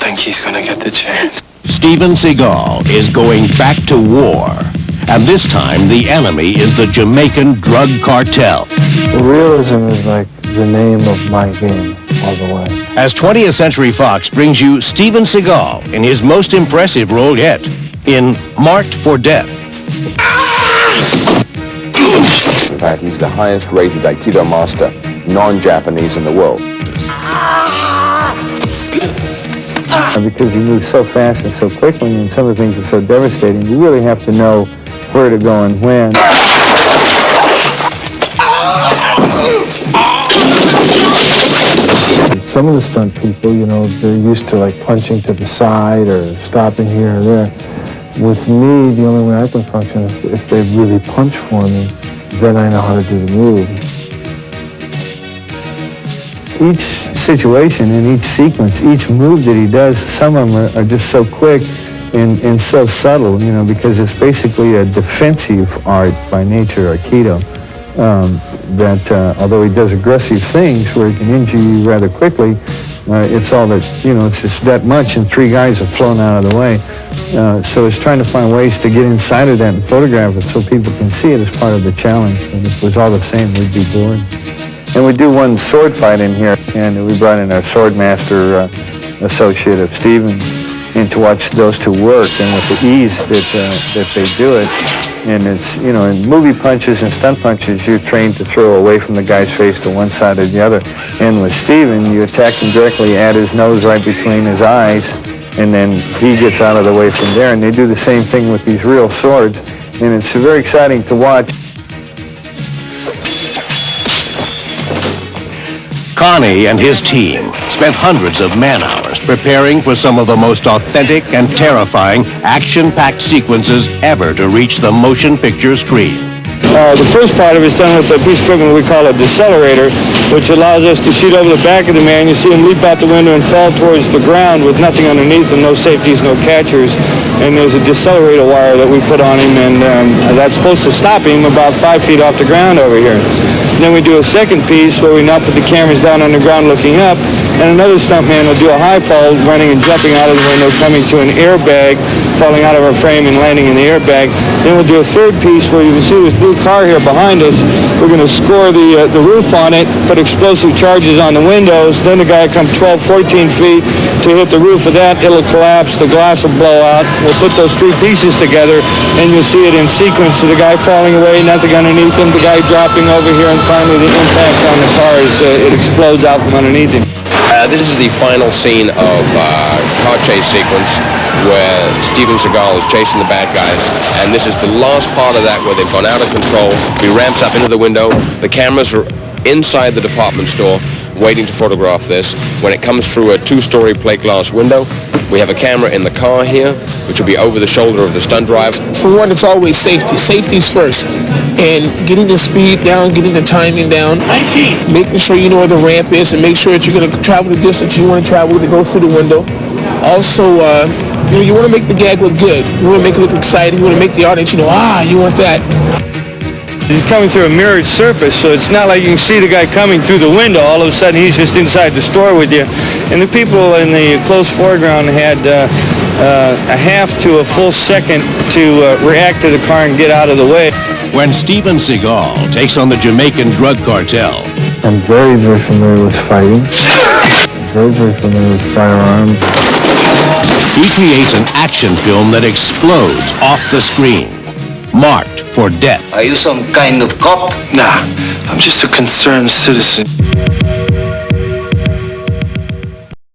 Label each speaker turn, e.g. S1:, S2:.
S1: think he's gonna get the chance.
S2: Steven Seagal is going back to war. And this time, the enemy is the Jamaican drug cartel.
S3: Realism is like the name of my game, all the way.
S2: As 20th Century Fox brings you Steven Seagal in his most impressive role yet, in Marked for Death.
S4: In fact, he's the highest rated Aikido master, non-Japanese in the world.
S3: Because he moves so fast and so quickly, and some of the things are so devastating, you really have to know where to go and when. Some of the stunt people, you know, they're used to like punching to the side or stopping here or there. With me, the only way I can function is if they really punch for me, then I know how to do the move. Each situation and each sequence, each move that he does, some of them are just so quick and so subtle, you know, because it's basically a defensive art by nature, Aikido, that although he does aggressive things where he can injure you rather quickly, it's all that, you know, it's just that much and three guys have flown out of the way. So it's trying to find ways to get inside of that and photograph it so people can see it as part of the challenge. And if it was all the same, we'd be bored. And we do one sword fight in here, and we brought in our sword master associate of Steven in to watch those two work, and with the ease that they do it. And it's, you know, in movie punches and stunt punches, you're trained to throw away from the guy's face to one side or the other. And with Steven, you attack him directly at his nose, right between his eyes, and then he gets out of the way from there. And they do the same thing with these real swords, and it's very exciting to watch.
S2: Connie and his team spent hundreds of man-hours preparing for some of the most authentic and terrifying action-packed sequences ever to reach the motion picture screen.
S3: The first part of it is done with a piece of equipment we call a decelerator, which allows us to shoot over the back of the man. You see him leap out the window and fall towards the ground with nothing underneath him, no safeties, no catchers. And there's a decelerator wire that we put on him, and that's supposed to stop him about 5 feet off the ground over here. Then we do a second piece where we now put the cameras down on the ground looking up, and another stuntman will do a high fall, running and jumping out of the window, coming to an airbag, falling out of our frame and landing in the airbag. Then we'll do a third piece where you can see this blue car here behind us. We're going to score the roof on it, put explosive charges on the windows. Then the guy will come 12, 14 feet to hit the roof of that. It'll collapse. The glass will blow out. We'll put those three pieces together, and you'll see it in sequence. So the guy falling away, nothing underneath him, the guy dropping over here, and finally the impact on the car as it explodes out from underneath him.
S4: This is the final scene of car chase sequence where Steven Seagal is chasing the bad guys, and this is the last part of that where they've gone out of control. He ramps up into the window. The cameras are inside the department store waiting to photograph this. When it comes through a two-story plate glass window, we have a camera in the car here, which will be over the shoulder of the stunt driver.
S5: For one, it's always safety. Safety's first. And getting the speed down, getting the timing down, making sure you know where the ramp is, and make sure that you're going to travel the distance you want to travel to go through the window. Also, you want to make the gag look good. You want to make it look exciting. You want to make the audience, you want that.
S3: He's coming through a mirrored surface, so it's not like you can see the guy coming through the window. All of a sudden, he's just inside the store with you. And the people in the close foreground had a half to a full second to react to the car and get out of the way.
S2: When Steven Seagal takes on the Jamaican drug cartel,
S3: I'm very, very familiar with fighting. Very, very familiar with firearms.
S2: he creates an action film that explodes off the screen. Marked for Death.
S1: Are you some kind of cop?
S6: Nah, I'm just a concerned citizen.